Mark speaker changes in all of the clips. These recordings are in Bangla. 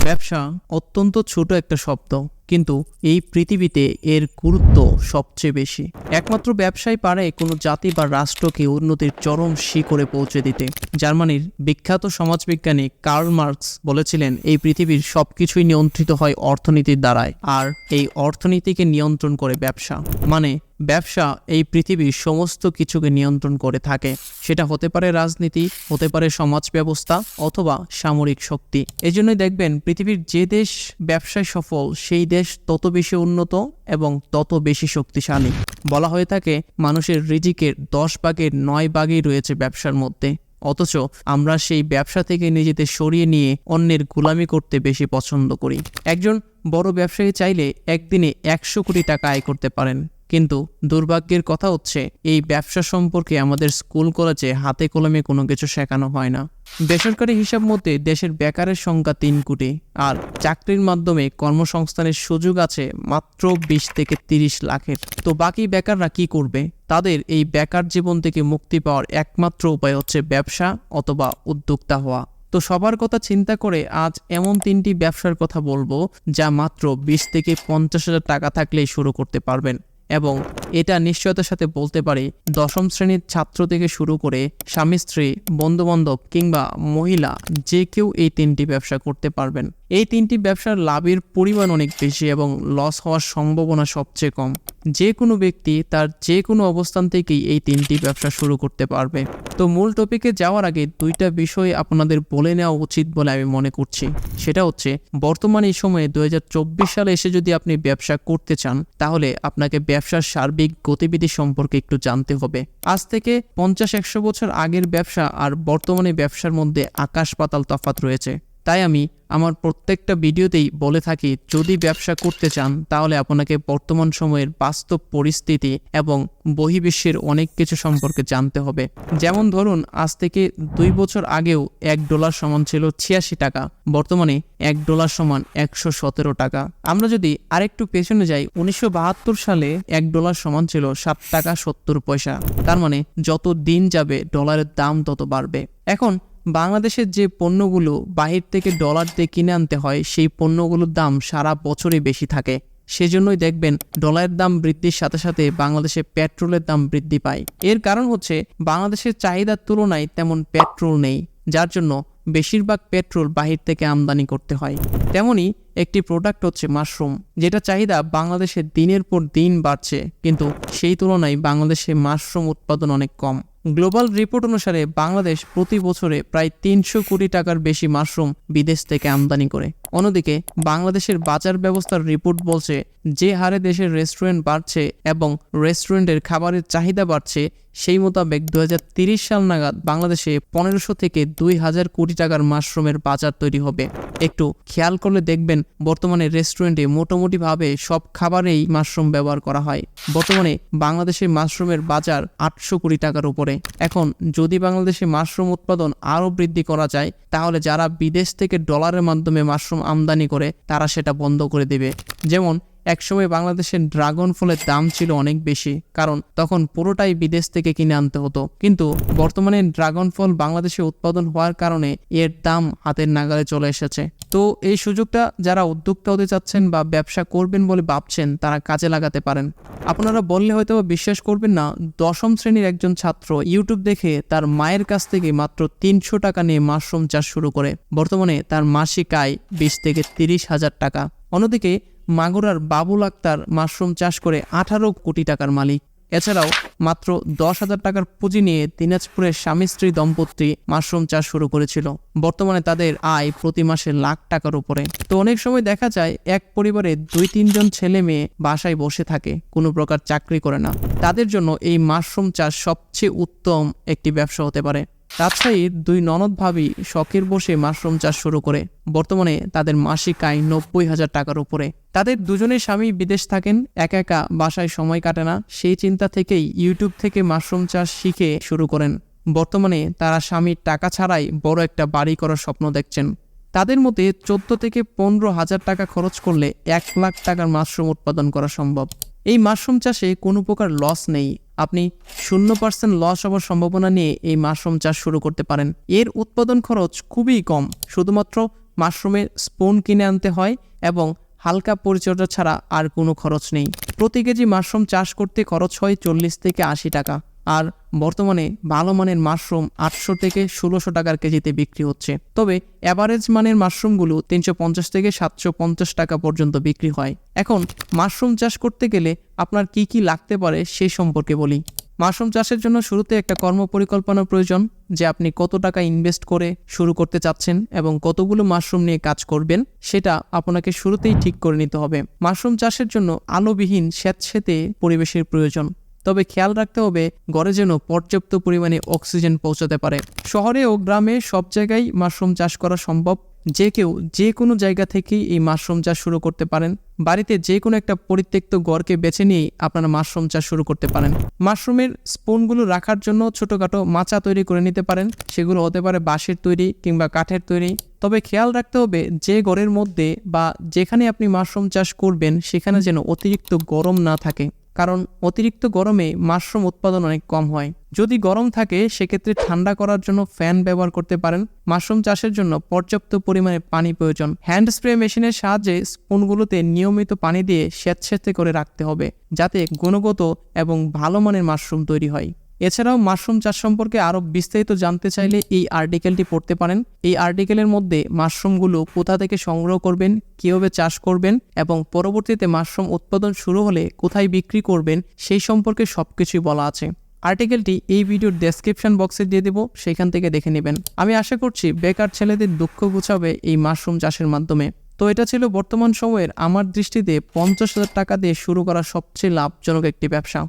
Speaker 1: ব্যবসা অত্যন্ত ছোট একটা শব্দ, কিন্তু এই পৃথিবীতে এর গুরুত্ব সবচেয়ে বেশি। একমাত্র ব্যবসায় পারে কোনো জাতি বা রাষ্ট্রকে উন্নতির চরম শিখরে পৌঁছে দিতে। জার্মানির বিখ্যাত সমাজবিজ্ঞানী কার্ল মার্কস বলেছিলেন, এই পৃথিবীর সবকিছুই নিয়ন্ত্রিত হয় অর্থনীতির দ্বারায়, আর এই অর্থনীতিকে নিয়ন্ত্রণ করে ব্যবসা। মানে ব্যবসা এই পৃথিবীর সমস্ত কিছুকে নিয়ন্ত্রণ করে থাকে। সেটা হতে পারে রাজনীতি, হতে পারে সমাজ ব্যবস্থা, অথবা সামরিক শক্তি। এজন্যই দেখবেন পৃথিবীর যে দেশ ব্যবসায় সফল, সেই দেশ তত বেশি উন্নত এবং তত বেশি শক্তিশালী। বলা হয়ে থাকে মানুষের রিজিকের 10 ভাগের 9 ভাগই রয়েছে ব্যবসার মধ্যে। অথচ আমরা সেই ব্যবসা থেকে নিজেদের সরিয়ে নিয়ে অন্যের গোলামি করতে বেশি পছন্দ করি। একজন বড় ব্যবসায়ী চাইলে একদিনে 100 কোটি টাকা আয় করতে পারেন, কিন্তু দুর্ভাগ্যের কথা হচ্ছে এই ব্যবসা সম্পর্কে আমাদের স্কুল কলেজে হাতে কলমে কোনো কিছু শেখানো হয় না। বেসরকারি হিসাব মতে দেশের বেকারের সংখ্যা 3 কোটি, আর চাকরির মাধ্যমে কর্মসংস্থানের সুযোগ আছে মাত্র 20 থেকে 30 লাখের। তো বাকি বেকাররা কি করবে? তাদের এই বেকার জীবন থেকে মুক্তি পাওয়ার একমাত্র উপায় হচ্ছে ব্যবসা অথবা উদ্যোক্তা হওয়া। তো সবার কথা চিন্তা করে আজ এমন 3টি ব্যবসার কথা বলবো, যা মাত্র 20 থেকে 50,000 টাকা থাকলেই শুরু করতে পারবেন। এবং এটা নিশ্চয়তার সাথে বলতে পারি, 10ম শ্রেণীর ছাত্র থেকে শুরু করে স্বামী স্ত্রী, বন্ধুবান্ধব কিংবা মহিলা যে কেউ এই 3টি ব্যবসা করতে পারবেন। এই 3টি ব্যবসার লাভের পরিমাণ অনেক বেশি এবং লস হওয়ার সম্ভাবনা সবচেয়ে কম। যে কোনো ব্যক্তি তার যে কোনো অবস্থান থেকেই এই 3টি ব্যবসা শুরু করতে পারবে। তো মূল টপিকে যাওয়ার আগে 2টা বিষয় আপনাদের বলে নেওয়া উচিত বলে আমি মনে করছি। সেটা হচ্ছে, বর্তমানে এই সময়ে 2024 সালে এসে যদি আপনি ব্যবসা করতে চান, তাহলে আপনাকে ব্যবসার সার্বিক গতিবিধি সম্পর্কে একটু জানতে হবে। আজ থেকে 50-100 বছর আগের ব্যবসা আর বর্তমানে ব্যবসার মধ্যে আকাশ পাতাল তফাৎ রয়েছে। তাই আমি আমার প্রত্যেকটা ভিডিওতেই বলে থাকি, যদি ব্যবসা করতে চান তাহলে আপনাকে বর্তমান সময়ের বাস্তব পরিস্থিতি এবং বহির্বিশ্বের অনেক কিছু সম্পর্কে জানতে হবে। যেমন ধরুন, আজ থেকে 2 বছর আগেও $1 সমান ছিল 86 টাকা, বর্তমানে $1 সমান 117 টাকা। আমরা যদি আরেকটু পেছনে যাই, 1972 সালে $1 সমান ছিল 7 টাকা 70 পয়সা। তার মানে যত দিন যাবে ডলারের দাম তত বাড়বে। এখন বাংলাদেশের যে পণ্যগুলো বাহির থেকে ডলার দিয়ে কিনে আনতে হয়, সেই পণ্যগুলোর দাম সারা বছরই বেশি থাকে। সেজন্যই দেখবেন ডলারের দাম বৃদ্ধির সাথে সাথে বাংলাদেশে পেট্রোলের দাম বৃদ্ধি পায়। এর কারণ হচ্ছে বাংলাদেশের চাহিদার তুলনায় তেমন পেট্রোল নেই, যার জন্য বেশিরভাগ পেট্রোল বাহির থেকে আমদানি করতে হয়। তেমনি একটি প্রোডাক্ট হচ্ছে মাশরুম, যেটা চাহিদা বাংলাদেশে দিনের পর দিন বাড়ছে, কিন্তু সেই তুলনায় বাংলাদেশে মাশরুম উৎপাদন অনেক কম। গ্লোবাল রিপোর্ট অনুসারে বাংলাদেশ প্রতি বছরে প্রায় 300 কোটি টাকার বেশি মাশরুম বিদেশ থেকে আমদানি করে। অন্যদিকে বাংলাদেশের বাজার ব্যবস্থার রিপোর্ট বলছে, যে হারে দেশের রেস্টুরেন্ট বাড়ছে এবং রেস্টুরেন্টের খাবারের চাহিদা বাড়ছে, সেই মোতাবেক 2030 সাল নাগাদ বাংলাদেশে 1500 থেকে 2000 কোটি টাকার মাশরুমের বাজার তৈরি হবে। একটু খেয়াল করলে দেখবেন বর্তমানে রেস্টুরেন্টে মোটামুটিভাবে সব খাবারেই মাশরুম ব্যবহার করা হয়। বর্তমানে বাংলাদেশের মাশরুমের বাজার 800 কোটি টাকার উপরে। এখন যদি বাংলাদেশে মাশরুম উৎপাদন আরও বৃদ্ধি করা যায়, তাহলে যারা বিদেশ থেকে ডলারের মাধ্যমে মাশরুম আমদানি করে তারা সেটা বন্ধ করে দেবে। যেমন একসময় বাংলাদেশের ড্রাগন ফলের দাম ছিল অনেক বেশি, কারণ তখন পুরোটাই বিদেশ থেকে কিনে আনতে হতো। কিন্তু বর্তমানে ড্রাগন ফল বাংলাদেশে উৎপাদন হওয়ার কারণে এর দাম হাতের নাগালে চলে এসেছে। তো এই সুযোগটা যারা উদ্যোক্তা হতে চাচ্ছেন বা ব্যবসা করবেন বলে ভাবছেন, তারা কাজে লাগাতে পারেন। আপনারা বললে হয়তো বিশ্বাস করবেন না, 10ম শ্রেণীর একজন ছাত্র ইউটিউব দেখে তার মায়ের কাছ থেকে মাত্র 300 টাকা নিয়ে মাশরুম চাষ শুরু করে। বর্তমানে তার মাসিক আয় 20 থেকে 30 হাজার টাকা। অন্যদিকে মাগুরার বাবুল আক্তার মাশরুম চাষ করে 18 কোটি টাকার মালিক। এছাড়াও মাত্র 10,000 টাকার পুঁজি নিয়ে দিনাজপুরের স্বামী স্ত্রী দম্পতি মাশরুম চাষ শুরু করেছিল। বর্তমানে তাদের আয় প্রতি মাসে লাখ টাকার উপরে। তো অনেক সময় দেখা যায় এক পরিবারে 2-3 জন ছেলে মেয়ে বাসায় বসে থাকে, কোনো প্রকার চাকরি করে না। তাদের জন্য এই মাশরুম চাষ সবচেয়ে উত্তম একটি ব্যবসা হতে পারে। রাজশাহীর 2 ননদ ভাবি শখের বসে মাশরুম চাষ শুরু করে। বর্তমানে তাদের মাসিক আয় 90,000 টাকার উপরে। তাদের দুজনের স্বামী বিদেশ থাকেন, একা একা বাসায় সময় কাটে না। সেই চিন্তা থেকেই ইউটিউব থেকে মাশরুম চাষ শিখে শুরু করেন। বর্তমানে তারা স্বামীর টাকা ছাড়াই বড় একটা বাড়ি করার স্বপ্ন দেখছেন। তাদের মতে 14 থেকে 15,000 টাকা খরচ করলে 1 লাখ টাকার মাশরুম উৎপাদন করা সম্ভব। এই মাশরুম চাষে কোনো প্রকার লস নেই। আপনি 0% লস হওয়ার সম্ভাবনা নিয়ে এই মাশরুম চাষ শুরু করতে পারেন। এর উৎপাদন খরচ খুবই কম, শুধুমাত্র মাশরুমের স্পুন কিনে আনতে হয় এবং হালকা পরিচর্যা ছাড়া আর কোনো খরচ নেই। প্রতি কেজি মাশরুম চাষ করতে খরচ হয় 40 থেকে 80 টাকা, আর বর্তমানে ভালো মানের মাশরুম 800 থেকে 1600 টাকার কেজিতে বিক্রি হচ্ছে। তবে অ্যাভারেজ মানের মাশরুমগুলো 350 থেকে 750 টাকা পর্যন্ত বিক্রি হয়। এখন মাশরুম চাষ করতে গেলে আপনার কি কি লাগতে পারে সেই সম্পর্কে বলি। মাশরুম চাষের জন্য শুরুতে একটা কর্মপরিকল্পনা প্রয়োজন, যে আপনি কত টাকা ইনভেস্ট করে শুরু করতে চাচ্ছেন এবং কতগুলো মাশরুম নিয়ে কাজ করবেন সেটা আপনাকে শুরুতেই ঠিক করে নিতে হবে। মাশরুম চাষের জন্য আলোবিহীন স্যাঁতসেঁতে পরিবেশের প্রয়োজন, তবে খেয়াল রাখতে হবে ঘরে যেন পর্যাপ্ত পরিমাণে অক্সিজেন পৌঁছাতে পারে। শহরে ও গ্রামে সব জায়গায় মাশরুম চাষ করা সম্ভব। যে কেউ যে কোনো জায়গা থেকেই এই মাশরুম চাষ শুরু করতে পারেন। বাড়িতে যে কোনো একটা পরিত্যক্ত ঘরকে বেছে নিয়েই আপনারা মাশরুম চাষ শুরু করতে পারেন। মাশরুমের স্পুনগুলো রাখার জন্য ছোটোখাটো মাচা তৈরি করে নিতে পারেন। সেগুলো হতে পারে বাঁশের তৈরি কিংবা কাঠের তৈরি। তবে খেয়াল রাখতে হবে যে ঘরের মধ্যে বা যেখানে আপনি মাশরুম চাষ করবেন সেখানে যেন অতিরিক্ত গরম না থাকে, কারণ অতিরিক্ত গরমে মাশরুম উৎপাদন অনেক কম হয়। যদি গরম থাকে সেক্ষেত্রে ঠান্ডা করার জন্য ফ্যান ব্যবহার করতে পারেন। মাশরুম চাষের জন্য পর্যাপ্ত পরিমাণে পানি প্রয়োজন। হ্যান্ড স্প্রে মেশিনের সাহায্যে স্পুনগুলোতে নিয়মিত পানি দিয়ে স্যাঁতসেঁতে করে রাখতে হবে, যাতে গুণগত এবং ভালো মানের মাশরুম তৈরি হয়। এছাড়াও মাশরুম চাষ সম্পর্কে আরও বিস্তারিত জানতে চাইলে এই আর্টিকেলটি পড়তে পারেন। এই আর্টিকেলের মধ্যে মাশরুমগুলো কোথা থেকে সংগ্রহ করবেন, কীভাবে চাষ করবেন এবং পরবর্তীতে মাশরুম উৎপাদন শুরু হলে কোথায় বিক্রি করবেন সেই সম্পর্কে সবকিছুই বলা আছে। আর্টিকেলটি এই ভিডিওর ডেসক্রিপশন বক্সে দিয়ে দেব, সেখান থেকে দেখে নেবেন। আমি আশা করছি বেকার ছেলেদের দুঃখ ঘুচাবে এই মাশরুম চাষের মাধ্যমে। তো এটা ছিল বর্তমান সময়ের আমার দৃষ্টিতে 50,000 টাকা দিয়ে শুরু করা সবচেয়ে লাভজনক একটি ব্যবসা।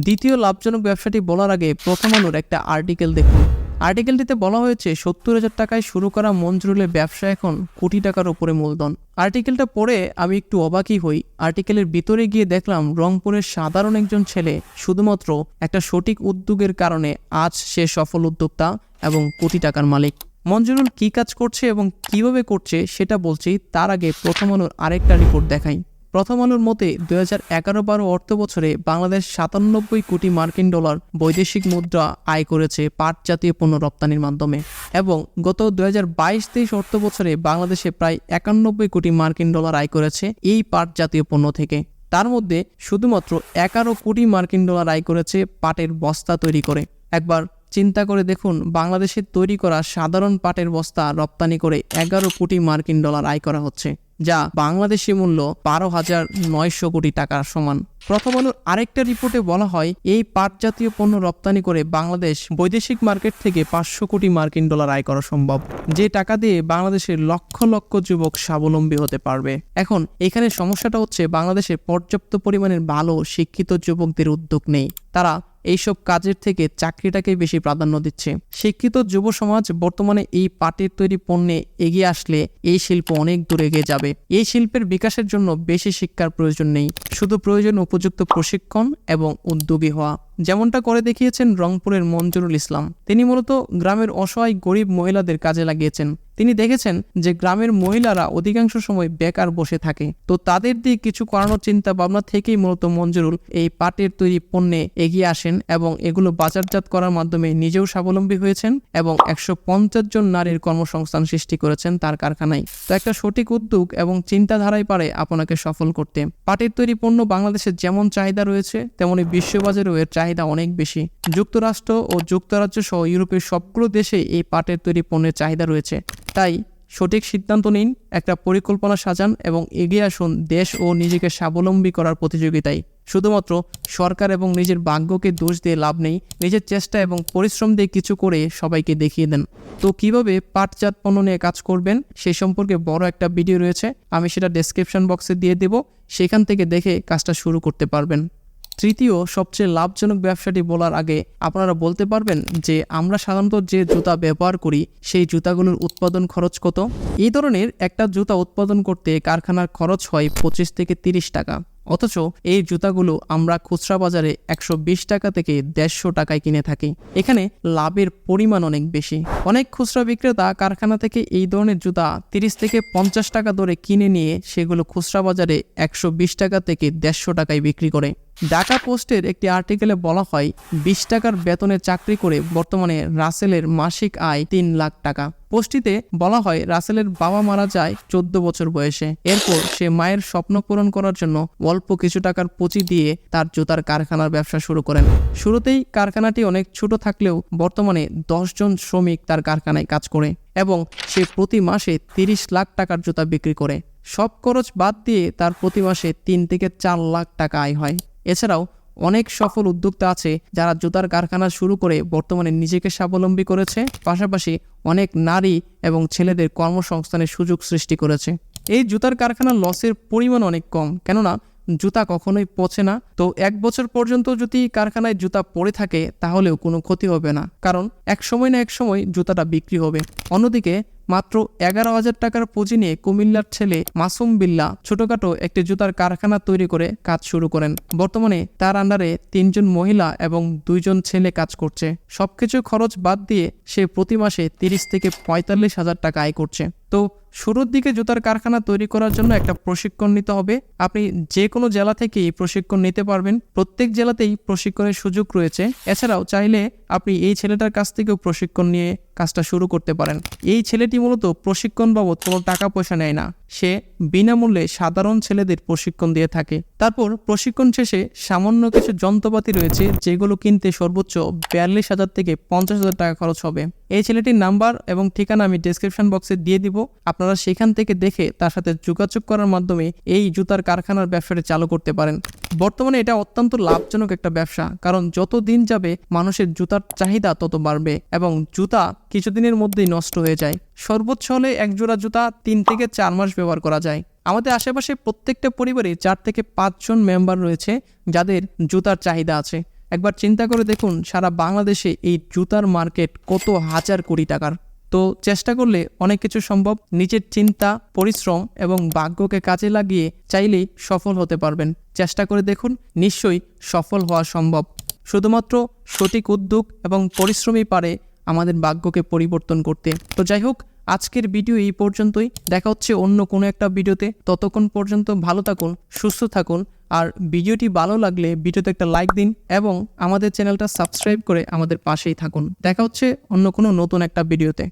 Speaker 1: দ্বিতীয় লাভজনক ব্যবসাটি বলার আগে প্রথম আলোর একটা আর্টিকেল দেখুন। আর্টিকেলটিতে বলা হয়েছে 70,000 টাকায় শুরু করা মঞ্জুরুলের ব্যবসা এখন কোটি টাকার উপরে মূলধন। আর্টিকেলটা পড়ে আমি একটু অবাকই হই। আর্টিকেলের ভিতরে গিয়ে দেখলাম রংপুরের সাধারণ একজন ছেলে শুধুমাত্র একটা সঠিক উদ্যোগের কারণে আজ সে সফল উদ্যোক্তা এবং কোটি টাকার মালিক। মঞ্জুরুল কী কাজ করছে এবং কিভাবে করছে সেটা বলছি, তার আগে প্রথম আলোর আরেকটা রিপোর্ট দেখাই। প্রথম আলোর মতে 2011-12 অর্থ বছরে বাংলাদেশ 97 কোটি মার্কিন ডলার বৈদেশিক মুদ্রা আয় করেছে পাট জাতীয় পণ্য রপ্তানির মাধ্যমে, এবং গত 2022-23 অর্থ বছরে বাংলাদেশে প্রায় 91 কোটি মার্কিন ডলার আয় করেছে এই পাট জাতীয় পণ্য থেকে। তার মধ্যে শুধুমাত্র 11 কোটি মার্কিন ডলার আয় করেছে পাটের বস্তা তৈরি করে। একবার চিন্তা করে দেখুন, বাংলাদেশের তৈরি করা সাধারণ পাটের বস্তা রপ্তানি করে 11 কোটি মার্কিন ডলার আয় করা হচ্ছে, যা বাংলাদেশি মূল্য 12,900 কোটি টাকার সমান। প্রথম আলোর আরেকটা রিপোর্টে বলা হয় এই পাট জাতীয় পণ্য রপ্তানি করে বাংলাদেশ বৈদেশিক মার্কেট থেকে 500 কোটি মার্কিন ডলার আয় করা সম্ভব, যে টাকা দিয়ে বাংলাদেশের লক্ষ লক্ষ যুবক স্বাবলম্বী হতে পারবে। এখন এখানে সমস্যাটা হচ্ছে বাংলাদেশে পর্যাপ্ত পরিমাণের ভালো শিক্ষিত যুবকদের উদ্যোগ নেই। তারা এইসব কাজের থেকে চাকরিটাকেই বেশি প্রাধান্য দিচ্ছে। শিক্ষিত যুব সমাজ বর্তমানে এই পাটের তৈরি পণ্যে এগিয়ে আসলে এই শিল্প অনেক দূরে এগিয়ে যাবে। এই শিল্পের বিকাশের জন্য বেশি শিক্ষার প্রয়োজন নেই, শুধু প্রয়োজন উপযুক্ত প্রশিক্ষণ এবং উদ্যোগী হওয়া, যেমনটা করে দেখিয়েছেন রংপুরের মঞ্জুরুল ইসলাম। তিনি মূলত গ্রামের অসহায় গরিব মহিলাদের কাজে লাগিয়েছেন। তিনি দেখেছেন যে গ্রামের মহিলারা অধিকাংশ সময় বেকার বসে থাকে, তো তাদের দিয়ে কিছু করানোর চিন্তা ভাবনা থেকেই মূলত মঞ্জুরুল এই পাটের তৈরি পণ্যে এগিয়ে আসেন এবং এগুলো বাজারজাত করার মাধ্যমে নিজেও স্বাবলম্বী হয়েছেন এবং 150 জন নারীর কর্মসংস্থান সৃষ্টি করেছেন তার কারখানায়। তো একটা সঠিক উদ্যোগ এবং চিন্তাধারাই পারে আপনাকে সফল করতে। পাটের তৈরি পণ্য বাংলাদেশে যেমন চাহিদা রয়েছে তেমনি বিশ্ববাজারেও এর চাহিদা অনেক বেশি। যুক্তরাষ্ট্র ও যুক্তরাজ্য সহ ইউরোপের সবগুলো দেশে এই পাটের তৈরি পণ্যের চাহিদা রয়েছে। তাই সঠিক সিদ্ধান্ত নিন, একটা পরিকল্পনা সাজান এবং এগিয়ে আসুন দেশ ও নিজেকে স্বাবলম্বী করার প্রতিযোগিতায়। শুধুমাত্র সরকার এবং নিজের ভাগ্যকে দোষ দিয়ে লাভ নেই, নিজের চেষ্টা এবং পরিশ্রম দিয়ে কিছু করে সবাইকে দেখিয়ে দেন। তো কিভাবে পাটজাত পণ্য নিয়ে কাজ করবেন সেই সম্পর্কে বড় একটা ভিডিও রয়েছে, আমি সেটা ডেসক্রিপশন বক্সে দিয়ে দেব, সেখান থেকে দেখে কাজটা শুরু করতে পারবেন। তৃতীয় সবচেয়ে লাভজনক ব্যবসাটি বলার আগে আপনারা বলতে পারবেন যে আমরা সাধারণত যে জুতা ব্যবহার করি সেই জুতাগুলোর উৎপাদন খরচ কত? এই ধরনের একটা জুতা উৎপাদন করতে কারখানার খরচ হয় 25 থেকে 30 টাকা, অথচ এই জুতাগুলো আমরা খুচরা বাজারে 120 টাকা থেকে 150 টাকায় কিনে থাকি। এখানে লাভের পরিমাণ অনেক বেশি। অনেক খুচরা বিক্রেতা কারখানা থেকে এই ধরনের জুতা 30 থেকে 50 টাকা দরে কিনে নিয়ে সেগুলো খুচরা বাজারে 120 টাকা থেকে 150 টাকায় বিক্রি করে। ঢাকা পোস্টের একটি আর্টিকেলে বলা হয় 20 টাকার বেতনে চাকরি করে বর্তমানে রাসেলের মাসিক আয় 3 লাখ টাকা। পোস্টটিতে বলা হয় রাসেলের বাবা মারা যায় 14 বছর বয়সে। এরপর সে মায়ের স্বপ্ন পূরণ করার জন্য অল্প কিছু টাকার পুঁজি দিয়ে তার জুতার কারখানার ব্যবসা শুরু করেন। শুরুতেই কারখানাটি অনেক ছোট থাকলেও বর্তমানে 10 জন শ্রমিক তার কারখানায় কাজ করে এবং সে প্রতি মাসে 30 লাখ টাকার জুতা বিক্রি করে। সব খরচ বাদ দিয়ে তার প্রতি মাসে 3 থেকে 4 লাখ টাকা আয় হয়। এছাড়াও অনেক সফল উদ্যোক্তা আছে যারা জুতার কারখানা শুরু করে বর্তমানে নিজেকে স্বাবলম্বী করেছে, পাশাপাশি অনেক নারী এবং ছেলেদের কর্মসংস্থানের সুযোগ সৃষ্টি করেছে। এই জুতার কারখানার লসের পরিমাণ অনেক কম, কেননা জুতা কখনোই পচে না। তো 1 বছর পর্যন্ত যদি কারখানায় জুতা পড়ে থাকে তাহলেও কোনো ক্ষতি হবে না, কারণ এক সময় না এক সময় জুতাটা বিক্রি হবে। অন্যদিকে মাত্র 11,000 টাকার পুঁজি নিয়ে কুমিল্লার ছেলে মাসুম বিল্লাহ ছোটখাটো একটি জুতার কারখানা তৈরি করে কাজ শুরু করেন। বর্তমানে তার আন্ডারে 3 জন মহিলা এবং 2 জন ছেলে কাজ করছে। সবকিছু খরচ বাদ দিয়ে সে প্রতি মাসে 30 থেকে 45,000 টাকা আয় করছে। তো শুরুর দিকে জুতার কারখানা তৈরি করার জন্য একটা প্রশিক্ষণ নিতে হবে। আপনি যে কোনো জেলা থেকেই প্রশিক্ষণ নিতে পারবেন, প্রত্যেক জেলাতেই প্রশিক্ষণের সুযোগ রয়েছে। এছাড়াও চাইলে আপনি এই ছেলেটার কাছ থেকেও প্রশিক্ষণ নিয়ে কাজটা শুরু করতে পারেন। এই ছেলেটি মূলত প্রশিক্ষণ বাবদ কোনো টাকা পয়সা নেয় না, সে বিনামূল্যে সাধারণ ছেলেদের প্রশিক্ষণ দিয়ে থাকে। তারপর প্রশিক্ষণ শেষে সামান্য কিছু যন্ত্রপাতি রয়েছে যেগুলো কিনতে সর্বোচ্চ 42,000 থেকে 50,000 টাকা খরচ হবে। এই ছেলেটির নাম্বার এবং ঠিকানা আমি ডেসক্রিপশন বক্সে দিয়ে দিব, আপনারা সেখান থেকে দেখে তার সাথে যোগাযোগ করার মাধ্যমে এই জুতার কারখানার ব্যবসাটি চালু করতে পারেন। বর্তমানে এটা অত্যন্ত লাভজনক একটা ব্যবসা, কারণ যত দিন যাবে মানুষের জুতার চাহিদা তত বাড়বে এবং জুতা কিছুদিনের মধ্যেই নষ্ট হয়ে যায়। সর্বোচ্চ হলে এক জোড়া জুতা 3 থেকে 4 মাস ব্যবহার করা যায়। আমাদের আশেপাশে প্রত্যেকটা পরিবারে 4 থেকে 5 জন মেম্বার রয়েছে যাদের জুতার চাহিদা আছে। একবার চিন্তা করে দেখুন সারা বাংলাদেশে এই জুতার মার্কেট কত হাজার কোটি টাকার। তো চেষ্টা করলে অনেক কিছু সম্ভব। নিজের চিন্তা, পরিশ্রম এবং ভাগ্যকে কাজে লাগিয়ে চাইলেই সফল হতে পারবেন। চেষ্টা করে দেখুন, নিশ্চয়ই সফল হওয়া সম্ভব। শুধুমাত্র সঠিক উদ্যোগ এবং পরিশ্রমই পারে আমাদের ভাগ্যকে পরিবর্তন করতে। তো যাই হোক, আজকের ভিডিও এই পর্যন্তই। দেখা হচ্ছে অন্য কোনো একটা ভিডিওতে। ততক্ষণ পর্যন্ত ভালো থাকুন, সুস্থ থাকুন। আর ভিডিওটি ভালো লাগলে ভিডিওতে একটা লাইক দিন এবং আমাদের চ্যানেলটা সাবস্ক্রাইব করে আমাদের পাশেই থাকুন। দেখা হচ্ছে অন্য কোনো নতুন একটা ভিডিওতে।